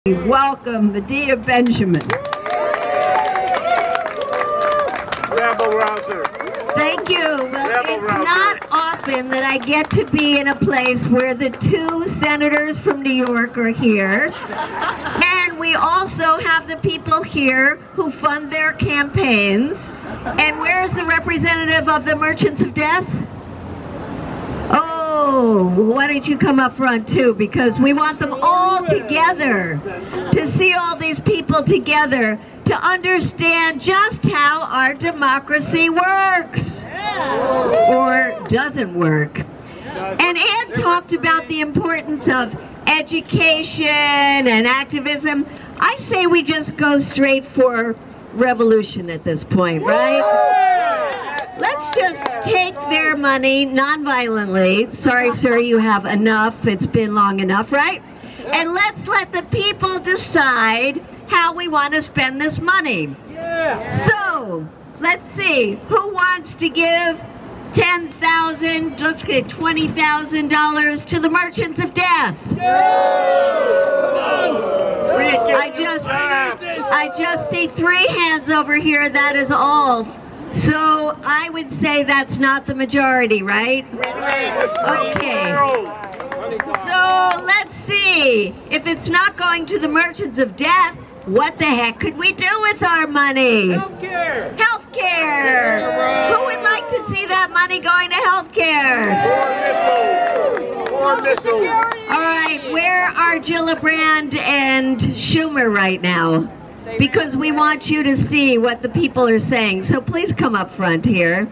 Welcome, Medea Benjamin. Thank you. Well, it's not often that I get to be in a place where the two senators from New York are here. And we also have the people here who fund their campaigns. And where's the representative of the Merchants of Death? Oh, why don't you come up front too, because we want them all together, to see all these people together, to understand just how our democracy works, or doesn't work. And Ann talked about the importance of education and activism. I say we just go straight for revolution at this point, right? Let's just take their money non-violently. Sorry, sir, you have enough. It's been long enough, right? And let's let the people decide how we want to spend this money. So, let's see. Who wants to give $10,000, let's get $20,000 to the Merchants of Death? I just see 3 hands over here. That is all. So I would say that's not the majority, right? Okay. So let's see. If it's not going to the Merchants of Death, what the heck could we do with our money? Healthcare! Healthcare! Who would like to see that money going to healthcare? More missiles! All right, where are Gillibrand and Schumer right now? Because we want you to see what the people are saying. So please come up front here.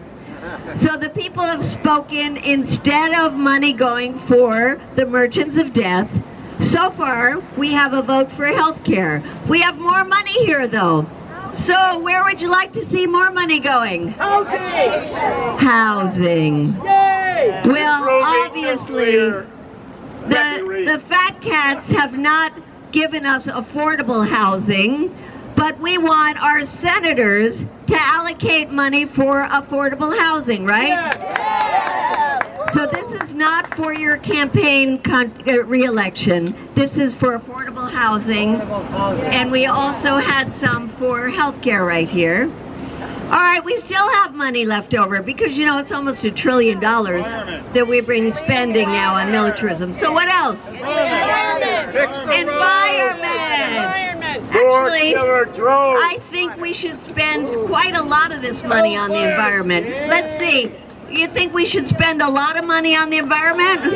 So the people have spoken. Instead of money going for the Merchants of Death, so far we have a vote for health care. We have more money here though. So where would you like to see more money going? Housing! Housing. Yay! Well, obviously, the fat cats have not given us affordable housing, but we want our senators to allocate money for affordable housing, right? Yes. So this is not for your campaign re-election. This is for affordable housing, and we also had some for healthcare right here. All right, we still have money left over because, you know, it's almost $1 trillion that we've been spending now on militarism. So what else? Environment. Actually, I think we should spend quite a lot of this money on the environment. Let's see. You think we should spend a lot of money on the environment?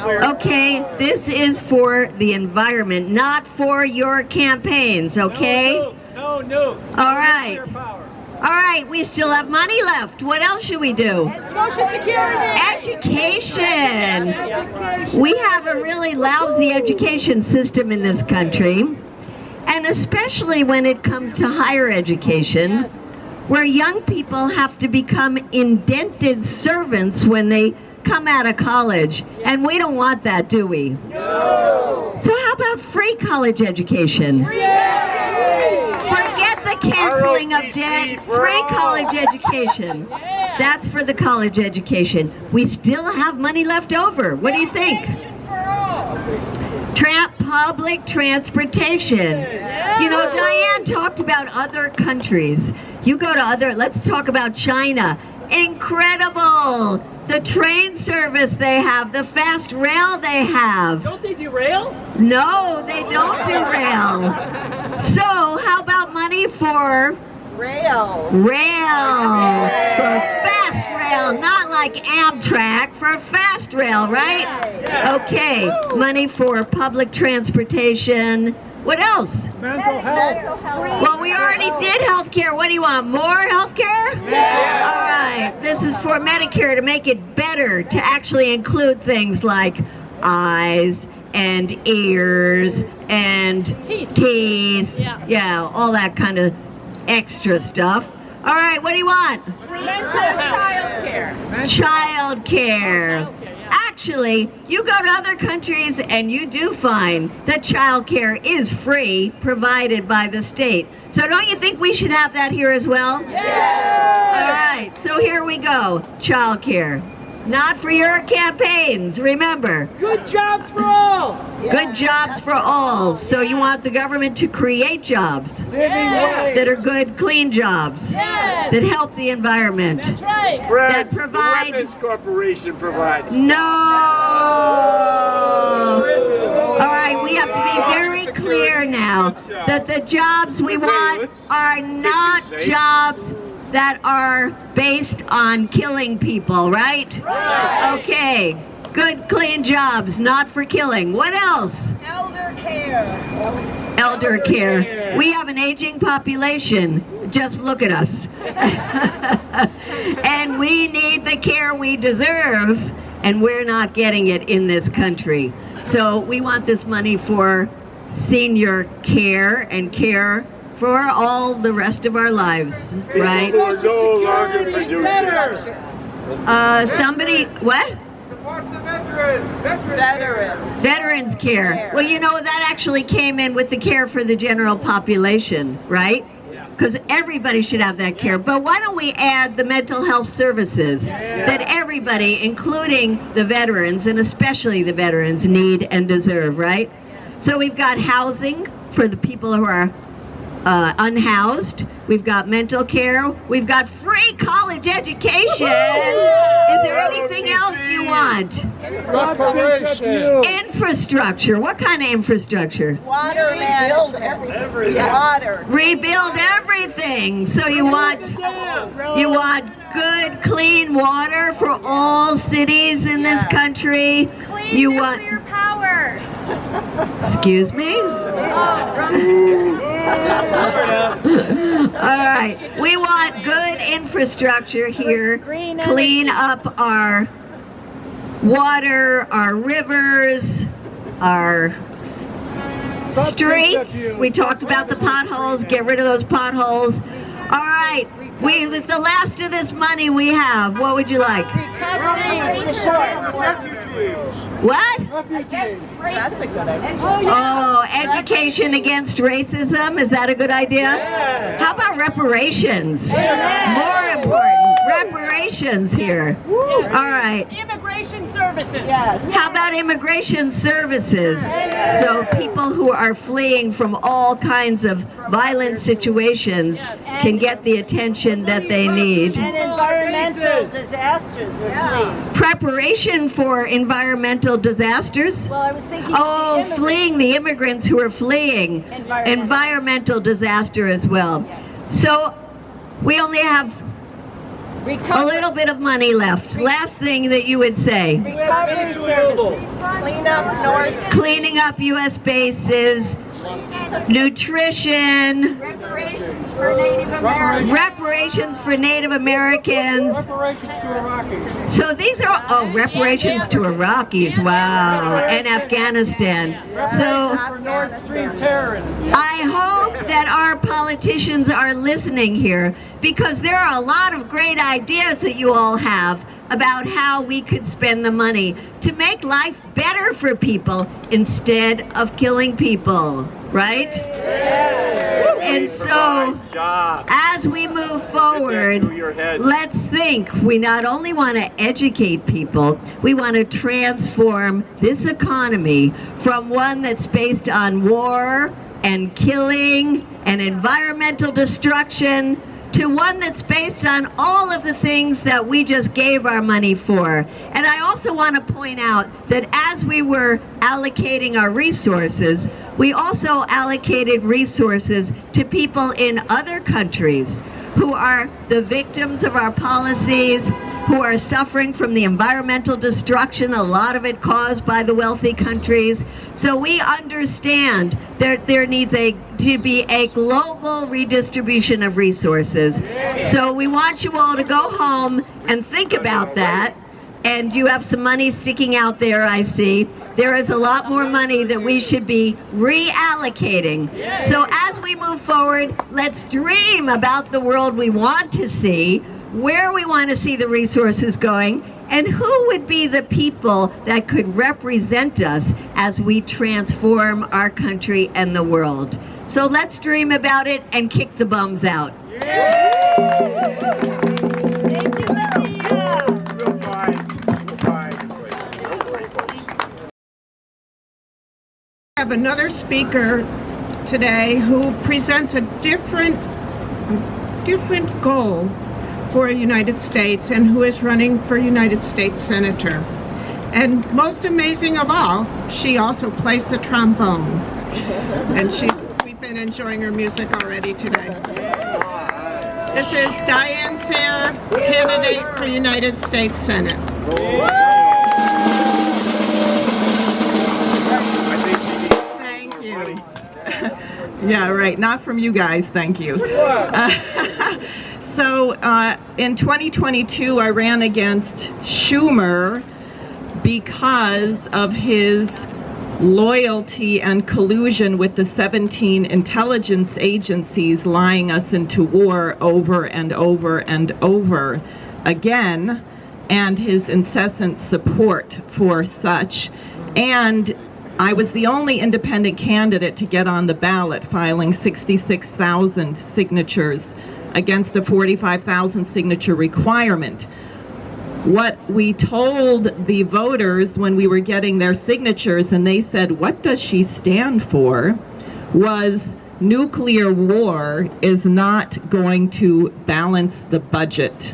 Okay, this is for the environment, not for your campaigns, okay? No nukes. All right. All right, we still have money left. What else should we do? Social Security. Education. We have a really lousy education system in this country, and especially when it comes to higher education, where young people have to become indented servants when they come out of college, and we don't want that, do we? No. So how about free college education? Forget the canceling of debt, free college education. That's for the college education. We still have money left over. What do you think? Public transportation. You know, Diane talked about other countries. You go to let's talk about China. Incredible! The train service they have, the fast rail they have. Don't they derail? No, they don't derail. So, how about money for Rail. For fast rail, not like Amtrak, for fast rail, right? Okay, money for public transportation. What else? Mental health. Well, we already did health care. What do you want, more health care? Yes. All right, this is for Medicare to make it better, to actually include things like eyes and ears and teeth. Yeah, all that kind of extra stuff. All right, what do you want? Child care. Child care. Actually, you go to other countries and you do find that child care is free, provided by the state. So don't you think we should have that here as well? Yes. All right, so here we go. Child care. Not for your campaigns, remember. Good jobs for all. Good jobs for all. So you want the government to create jobs that are good, clean jobs, that help the environment, That's right. that provide... The Women's Corporation provides. No! All right, we have to be very clear now that the jobs we want are not jobs that are based on killing people, right? Okay, good, clean jobs, not for killing. What else? Elder care. Elder care. We have an aging population. Just look at us. And we need the care we deserve, and we're not getting it in this country. So we want this money for senior care and care for all the rest of our lives, right? We're no longer producing. Somebody, what? Support the veterans. Veterans care. Well, you know, that actually came in with the care for the general population, right? Because everybody should have that care. But why don't we add the mental health services that everybody, including the veterans, and especially the veterans, need and deserve, right? So we've got housing for the people who are unhoused. We've got mental care. We've got free college education. Is there anything else you want? Infrastructure. What kind of infrastructure? Water rebuild everything. Water. Rebuild everything. So you want good, clean water for all cities in this country. Clean You nuclear power. Excuse me? All right, we want good infrastructure here, clean up our water, our rivers, our streets. We talked about the potholes, get rid of those potholes. All right, with the last of this money we have, what would you like? What? That's a good idea. Oh, education against racism. Is that a good idea? How about reparations? More important. Reparations here. All right. Immigration services. How about immigration services? So people who are fleeing from all kinds of violent situations can get the attention that they need. And environmental disasters are Preparation for environmental disasters? Well, I was thinking Oh, of the fleeing the immigrants who are fleeing. Environmental disaster as well. So we only have a little bit of money left. Last thing that you would say. recovery services. Clean up North. Cleaning up U.S. bases, nutrition, Reparations for Native Americans. reparations for Native Americans. Reparations to Iraqis. So these are, reparations to Iraqis, wow, and Afghanistan. So For Nord Stream terrorism. I hope that our politicians are listening here, because there are a lot of great ideas that you all have about how we could spend the money to make life better for people instead of killing people, right? And so, as we move forward, let's think. We not only want to educate people, we want to transform this economy from one that's based on war and killing and environmental destruction to one that's based on all of the things that we just gave our money for. And I also want to point out that as we were allocating our resources, we also allocated resources to people in other countries who are the victims of our policies, who are suffering from the environmental destruction, a lot of it caused by the wealthy countries. So we understand that there needs to be a global redistribution of resources. So we want you all to go home and think about that. And you have some money sticking out there, I see. There is a lot more money that we should be reallocating. So as we move forward, let's dream about the world we want to see, where we want to see the resources going, and who would be the people that could represent us as we transform our country and the world. So let's dream about it and kick the bums out. Thank you, Medea. Real fine. have another speaker today who presents a different goal for the United States and who is running for United States Senator. And most amazing of all, she also plays the trombone. And we've been enjoying her music already today. This is Diane Sare, candidate for United States Senate. Thank you. Yeah, right. Not from you guys, thank you. So in 2022, I ran against Schumer because of his loyalty and collusion with the 17 intelligence agencies lying us into war over and over and over again, and his incessant support for such. And I was the only independent candidate to get on the ballot, filing 66,000 signatures against the 45,000 signature requirement. What we told the voters when we were getting their signatures and they said, "What does she stand for?" was nuclear war is not going to balance the budget.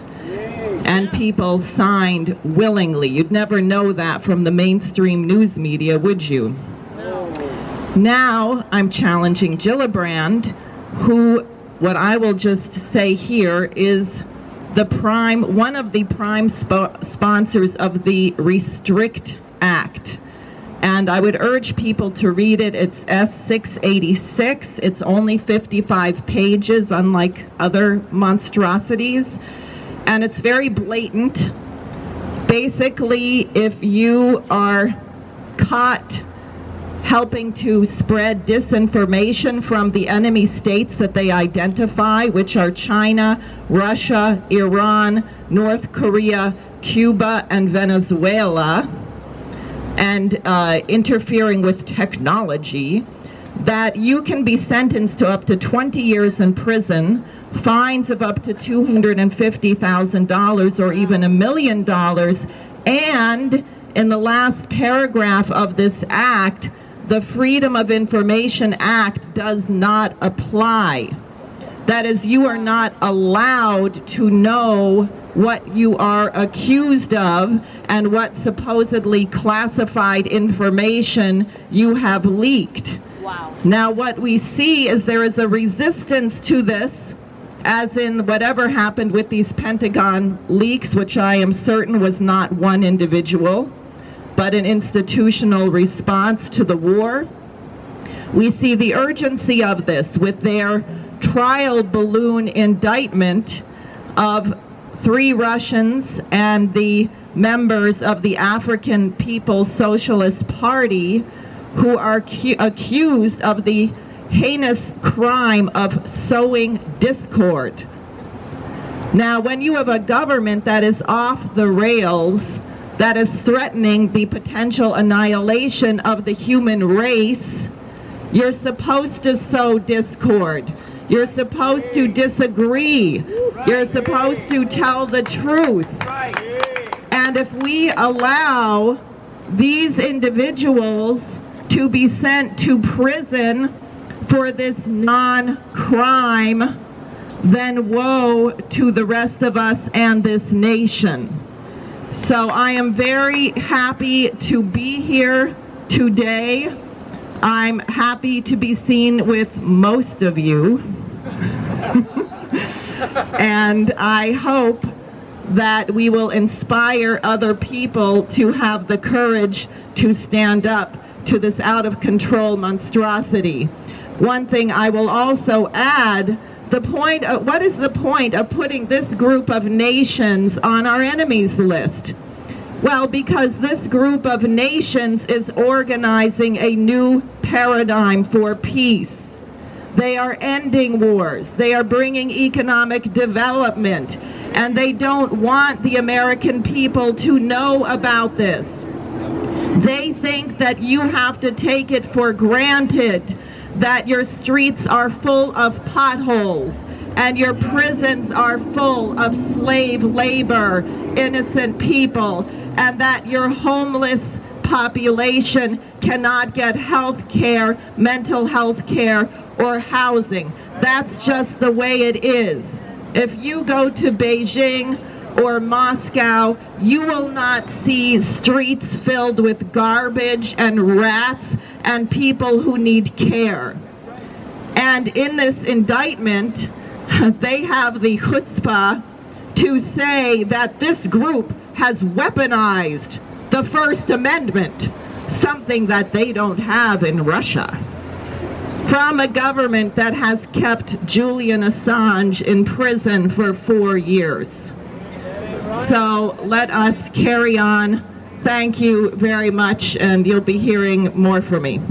And people signed willingly. You'd never know that from the mainstream news media, would you? Now I'm challenging Gillibrand, who, what I will just say here, is one of the prime sponsors of the Restrict Act. And I would urge people to read it. It's S686. It's only 55 pages, unlike other monstrosities. And it's very blatant. Basically, if you are caught helping to spread disinformation from the enemy states that they identify, which are China, Russia, Iran, North Korea, Cuba, and Venezuela, and interfering with technology, that you can be sentenced to up to 20 years in prison, fines of up to $250,000 or even $1 million, and in the last paragraph of this act, the Freedom of Information Act does not apply. That is, you are not allowed to know what you are accused of and what supposedly classified information you have leaked. Wow. Now, what we see is there is a resistance to this, as in whatever happened with these Pentagon leaks, which I am certain was not one individual, but an institutional response to the war. We see the urgency of this with their trial balloon indictment of 3 Russians and the members of the African People's Socialist Party who are accused of the heinous crime of sowing discord. Now, when you have a government that is off the rails, that is threatening the potential annihilation of the human race, you're supposed to sow discord. You're supposed to disagree. You're supposed to tell the truth. And if we allow these individuals to be sent to prison for this non-crime, then woe to the rest of us and this nation. So I am very happy to be here today. I'm happy to be seen with most of you. And I hope that we will inspire other people to have the courage to stand up to this out-of-control monstrosity. One thing I will also add, what is the point of putting this group of nations on our enemies list? Well, because this group of nations is organizing a new paradigm for peace. They are ending wars. They are bringing economic development. And they don't want the American people to know about this. They think that you have to take it for granted that your streets are full of potholes and your prisons are full of slave labor, innocent people, and that your homeless population cannot get health care, mental health care, or housing. That's just the way it is. If you go to Beijing or Moscow, you will not see streets filled with garbage and rats and people who need care. And in this indictment, they have the chutzpah to say that this group has weaponized the First Amendment, something that they don't have in Russia, from a government that has kept Julian Assange in prison for 4 years. So let us carry on. Thank you very much, and you'll be hearing more from me.